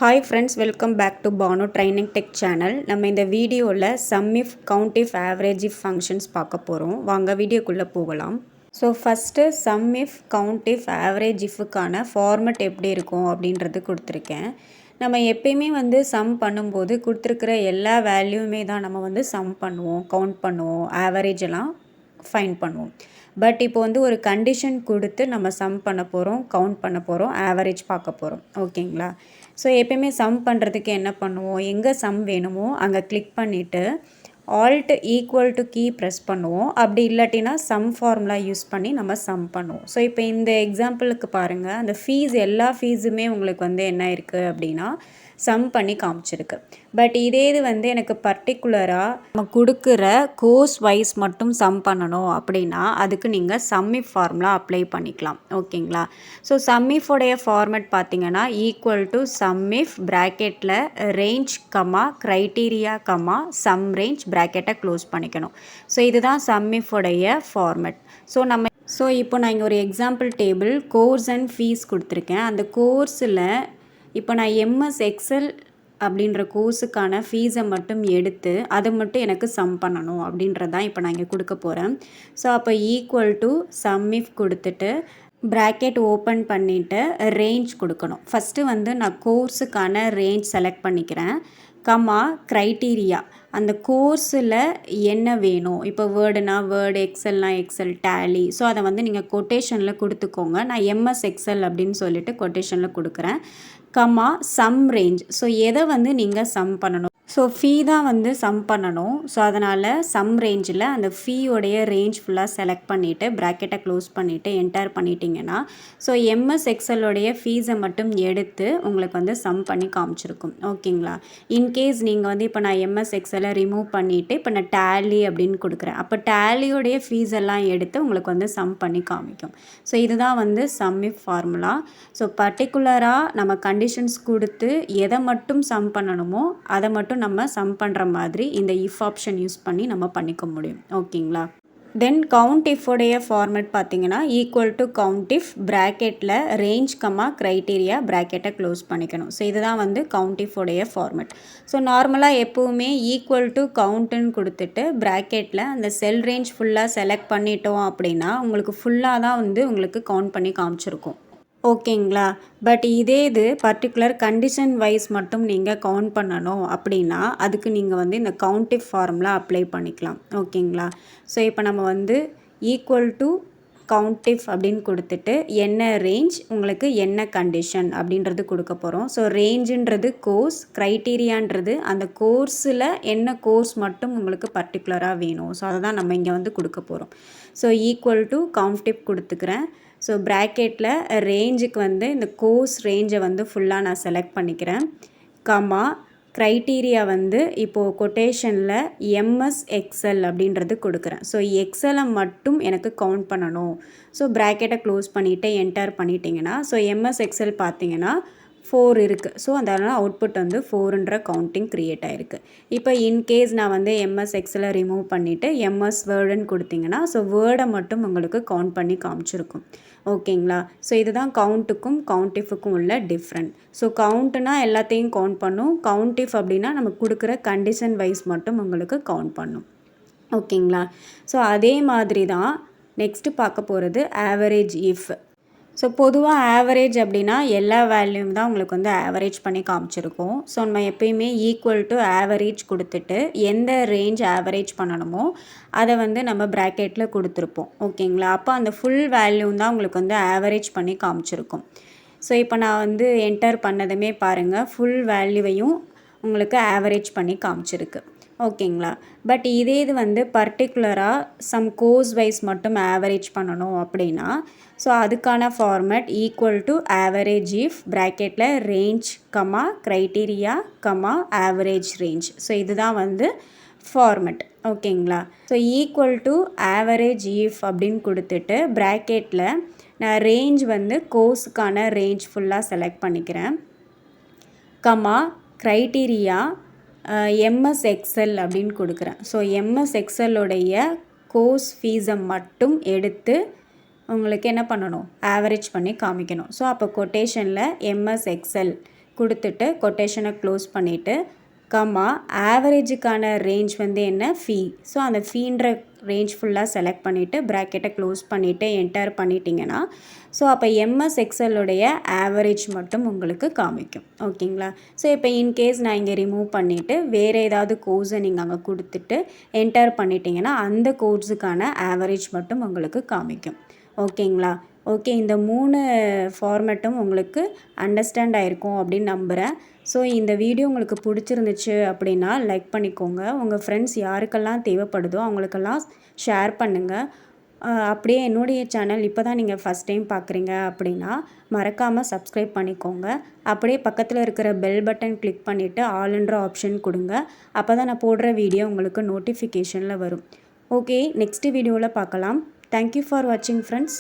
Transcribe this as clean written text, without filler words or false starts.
Hi friends, welcome back to Bono Training Tech Channel. நம்ம இந்த வீடியோவில் Sumif, Countif, Averageif functions பார்க்க போகிறோம். வாங்க வீடியோக்குள்ளே போகலாம். ஸோ ஃபஸ்ட்டு Sumif, Countif, Averageifக்கான ஃபார்மெட் எப்படி இருக்கும் அப்படின்றது கொடுத்துருக்கேன். நம்ம எப்பயுமே சம் பண்ணும்போது கொடுத்துருக்கிற எல்லா வேல்யூமே தான் நம்ம சம் பண்ணுவோம், கவுண்ட் பண்ணுவோம், ஆவரேஜ் எல்லாம் ஃபைண்ட் பண்ணுவோம். பட் இப்போ ஒரு கண்டிஷன் கொடுத்து நம்ம சம் பண்ண போகிறோம், கவுண்ட் பண்ண போகிறோம், ஆவரேஜ் பார்க்க போகிறோம். ஓகேங்களா? ஸோ எப்பயுமே சம் பண்ணுறதுக்கு என்ன பண்ணுவோம், எங்கே சம் வேணுமோ அங்கே கிளிக் பண்ணிவிட்டு alt equal to key press பண்ணுவோம். அப்படி இல்லாட்டினா சம் ஃபார்முலா யூஸ் பண்ணி நம்ம சம் பண்ணுவோம். ஸோ இப்போ இந்த எக்ஸாம்பிளுக்கு பாருங்கள், அந்த ஃபீஸ் எல்லா ஃபீஸுமே உங்களுக்கு என்ன இருக்குது அப்படின்னா சம் பண்ணி காமிச்சிருக்கு. பட் இதே இது எனக்கு பர்டிகுலராக நம்ம கொடுக்குற கோர்ஸ் வைஸ் மட்டும் சம் பண்ணணும் அப்படின்னா அதுக்கு நீங்கள் சம்மிஃப் ஃபார்முலா அப்ளை பண்ணிக்கலாம். ஓகேங்களா? ஸோ சம்மிஃபோடைய ஃபார்மேட் பார்த்தீங்கன்னா ஈக்குவல் டு சம்மிஃப் ப்ராக்கெட்டில் range comma criteria comma sum range ப்ராக்கெட்டை க்ளோஸ் பண்ணிக்கணும். ஸோ இதுதான் சம்மிஃபோடைய ஃபார்மேட். ஸோ இப்போ நான் இங்கே ஒரு example table course and fees கொடுத்துருக்கேன். அந்த கோர்ஸில் இப்போ நான் எம்எஸ் எக்ஸல் அப்படின்ற கோர்ஸுக்கான ஃபீஸை மட்டும் எடுத்து அதை மட்டும் எனக்கு சம் பண்ணணும் அப்படின்றதான் இப்போ நான் இங்கே கொடுக்க போகிறேன். ஸோ அப்போ ஈக்குவல் டு சம்மிஃப் கொடுத்துட்டு ப்ராக்கெட் ஓப்பன் பண்ணிவிட்டு ரேஞ்ச் கொடுக்கணும். ஃபஸ்ட்டு நான் கோர்ஸுக்கான ரேஞ்ச் செலக்ட் பண்ணிக்கிறேன். கமா க்ரைட்டீரியா, அந்த கோர்ஸில் என்ன வேணும். இப்போ வேர்டுனா வேர்டு, எக்ஸல்னா எக்ஸல், டேலி. ஸோ அதை நீங்கள் கொட்டேஷனில் கொடுத்துக்கோங்க. நான் எம்எஸ் எக்ஸல் அப்படின்னு சொல்லிட்டு கொட்டேஷனில் கொடுக்குறேன். Comma sum range. ஸோ எதை நீங்கள் சம் பண்ணணும். ஸோ ஃபீ தான் சம் பண்ணணும். ஸோ அதனால் சம் ரேஞ்சில் அந்த ஃபீயோடைய ரேஞ்ச் ஃபுல்லாக செலக்ட் பண்ணிவிட்டு ப்ராக்கெட்டை க்ளோஸ் பண்ணிவிட்டு என்டர் பண்ணிட்டீங்கன்னா ஸோ எம்எஸ் எக்ஸலோடைய ஃபீஸை மட்டும் எடுத்து உங்களுக்கு சம் பண்ணி காமிச்சிருக்கும். ஓகேங்களா? இன்கேஸ் நீங்கள் இப்போ நான் எம்எஸ் எக்ஸலை ரிமூவ் பண்ணிவிட்டு இப்போ நான் டேலி அப்படின்னு கொடுக்குறேன். அப்போ டேலியோடைய ஃபீஸ் எல்லாம் எடுத்து உங்களுக்கு சம் பண்ணி காமிக்கும். ஸோ இதுதான் சம்மிஃப் ஃபார்முலா. ஸோ பர்டிகுலராக நம்ம கண்டிஷன்ஸ் கொடுத்து எதை மட்டும் சம் பண்ணணுமோ அதை மட்டும் நம்ம சம் பண்ணுற மாதிரி இந்த இஃப் ஆப்ஷன் யூஸ் பண்ணி நம்ம பண்ணிக்க முடியும். ஓகேங்களா? தென் கவுண்டிஃபோடைய ஃபார்மேட் பார்த்தீங்கன்னா ஈக்குவல் டு கவுண்டிஃப் ப்ராக்கெட்டில் ரேஞ்ச் கமா க்ரைட்டீரியா ப்ராக்கெட்டை க்ளோஸ் பண்ணிக்கணும். ஸோ இதுதான் கவுண்டிஃபோடைய ஃபார்மேட். ஸோ நார்மலாக எப்போவுமே ஈக்குவல் டு கவுண்ட்டுன்னு கொடுத்துட்டு ப்ராக்கெட்டில் அந்த செல் ரேஞ்ச் ஃபுல்லாக செலக்ட் பண்ணிட்டோம் அப்படின்னா உங்களுக்கு ஃபுல்லாக தான் உங்களுக்கு கவுண்ட் பண்ணி காமிச்சிருக்கும். ஓகேங்களா? பட் இதே இது பர்டிகுலர் கண்டிஷன் வைஸ் மட்டும் நீங்கள் கவுண்ட் பண்ணணும் அப்படின்னா அதுக்கு நீங்கள் இந்த கவுண்டிஃப் ஃபார்முலா அப்ளை பண்ணிக்கலாம். ஓகேங்களா? ஸோ இப்போ நம்ம ஈக்குவல் டு கவுண்டிஃப் அப்படின்னு கொடுத்துட்டு என்ன ரேஞ்ச், உங்களுக்கு என்ன கண்டிஷன் அப்படின்றது கொடுக்க போகிறோம். ஸோ ரேஞ்சுன்றது கோர்ஸ், க்ரைட்டீரியான்றது அந்த கோர்ஸில் என்ன கோர்ஸ் மட்டும் உங்களுக்கு பர்டிகுலராக வேணும். ஸோ அதை தான் நம்ம இங்கே கொடுக்க போகிறோம். ஸோ ஈக்குவல் டு கவுண்டிஃப் கொடுத்துக்கிறேன். ஸோ ப்ராக்கெட்டில் ரேஞ்சுக்கு இந்த கோர்ஸ் ரேஞ்சை ஃபுல்லாக நான் செலக்ட் பண்ணிக்கிறேன். கமா க்ரைட்டீரியா இப்போது கொட்டேஷனில் எம்எஸ் எக்ஸல் அப்படின்றது கொடுக்குறேன். ஸோ எக்ஸலை மட்டும் எனக்கு கவுண்ட் பண்ணணும். ஸோ ப்ராக்கெட்டை க்ளோஸ் பண்ணிவிட்டு என்டர் பண்ணிட்டீங்கன்னா ஸோ எம்எஸ் எக்ஸல் பார்த்தீங்கன்னா 4 இருக்குது. ஸோ அதனால் அவுட்புட் 4ன்ற கவுண்டிங் க்ரியேட் ஆகிருக்கு. இப்போ இன்கேஸ் நான் எம்எஸ் எக்ஸலை ரிமூவ் பண்ணிவிட்டு எம்எஸ் வேர்டுன்னு கொடுத்தீங்கன்னா ஸோ வேர்டை மட்டும் உங்களுக்கு கவுண்ட் பண்ணி காமிச்சிருக்கும். ஓகேங்களா? ஸோ இதுதான் கவுண்ட்டுக்கும் கவுண்டிஃபுக்கும் உள்ள டிஃப்ரெண்ட். ஸோ கவுண்ட்டுனா எல்லாத்தையும் கவுண்ட் பண்ணும், கவுண்டிஃப் அப்படின்னா நம்ம கொடுக்குற கண்டிஷன் வைஸ் மட்டும் உங்களுக்கு கவுண்ட் பண்ணும். ஓகேங்களா? ஸோ அதே மாதிரி தான் நெக்ஸ்ட்டு பார்க்க போகிறது ஆவரேஜ் இஃப். ஸோ பொதுவாக ஆவரேஜ் அப்படின்னா எல்லா வேல்யூம் தான் உங்களுக்கு ஆவரேஜ் பண்ணி காமிச்சிருக்கும். ஸோ நம்ம எப்பயுமே ஈக்குவல் டு ஆவரேஜ் கொடுத்துட்டு எந்த ரேஞ்ச் ஆவரேஜ் பண்ணணுமோ அதை நம்ம ப்ராக்கெட்டில் கொடுத்துருப்போம். ஓகேங்களா? அப்போ அந்த ஃபுல் வேல்யூம் தான் உங்களுக்கு ஆவரேஜ் பண்ணி காமிச்சிருக்கும். ஸோ இப்போ நான் என்டர் பண்ணதுமே பாருங்கள் ஃபுல் வேல்யூவையும் உங்களுக்கு ஆவரேஜ் பண்ணி காமிச்சிருக்கு. ஓகேங்களா? பட் இதே இது பர்டிகுலராக சம் கோர்ஸ் வைஸ் மட்டும் ஆவரேஜ் பண்ணணும் அப்படின்னா ஸோ அதுக்கான format equal to average if ப்ராக்கெட்டில் range comma criteria comma average range. So இதுதான் ஃபார்மேட். ஓகேங்களா? So equal to average if அப்படின்னு கொடுத்துட்டு ப்ராக்கெட்டில் நான் ரேஞ்ச் கோர்ஸுக்கான ரேஞ்ச் ஃபுல்லாக செலக்ட் பண்ணிக்கிறேன். கமா க்ரைட்டீரியா எம்எஸ் எக்ஸல் அப்படின்னு கொடுக்குறேன். ஸோ எம்எஸ் எக்ஸலோடைய கோர்ஸ் ஃபீஸை மட்டும் எடுத்து உங்களுக்கு என்ன பண்ணணும், ஆவரேஜ் பண்ணி காமிக்கணும். ஸோ அப்போ கொட்டேஷனில் எம்எஸ் எக்ஸல் கொடுத்துட்டு கொட்டேஷனை க்ளோஸ் பண்ணிவிட்டு கம்மா ஆவரேஜுக்கான ரேஞ்ச் வந்து என்ன ஃபீ. ஸோ அந்த ஃபீன்ற ரேஞ்ச் ஃபுல்லாக செலக்ட் பண்ணிவிட்டு ப்ராக்கெட்டை க்ளோஸ் பண்ணிவிட்டு என்டர் பண்ணிட்டீங்கன்னா ஸோ அப்போ எம்எஸ் எக்ஸலுடைய ஆவரேஜ் மட்டும் உங்களுக்கு காமிக்கும். ஓகேங்களா? ஸோ இப்போ இன்கேஸ் நான் இங்கே ரிமூவ் பண்ணிவிட்டு வேறு ஏதாவது கோர்ஸை நீங்கள் அங்கே கொடுத்துட்டு என்டர் பண்ணிட்டீங்கன்னா அந்த கோர்ஸுக்கான ஆவரேஜ் மட்டும் உங்களுக்கு காமிக்கும். ஓகேங்களா? ஓகே, இந்த 3 ஃபார்மேட்டும் உங்களுக்கு அண்டர்ஸ்டாண்ட் ஆகிருக்கும் அப்படின்னு நம்புகிறேன். ஸோ இந்த வீடியோ உங்களுக்கு பிடிச்சிருந்துச்சு அப்படின்னா லைக் பண்ணிக்கோங்க. உங்கள் ஃப்ரெண்ட்ஸ் யாருக்கெல்லாம் தேவைப்படுதோ அவங்களுக்கெல்லாம் ஷேர் பண்ணுங்கள். அப்படியே என்னுடைய சேனல் இப்போ தான் நீங்கள் ஃபஸ்ட் டைம் பார்க்குறீங்க அப்படின்னா மறக்காமல் சப்ஸ்கிரைப் பண்ணிக்கோங்க. அப்படியே பக்கத்தில் இருக்கிற பெல் பட்டன் கிளிக் பண்ணிவிட்டு ஆல்ன்ற ஆப்ஷன் கொடுங்க. அப்போ தான் நான் போடுற வீடியோ உங்களுக்கு நோட்டிஃபிகேஷனில் வரும். ஓகே, நெக்ஸ்ட் வீடியோவில் பார்க்கலாம். தேங்க்யூ ஃபார் வாட்சிங் ஃப்ரெண்ட்ஸ்.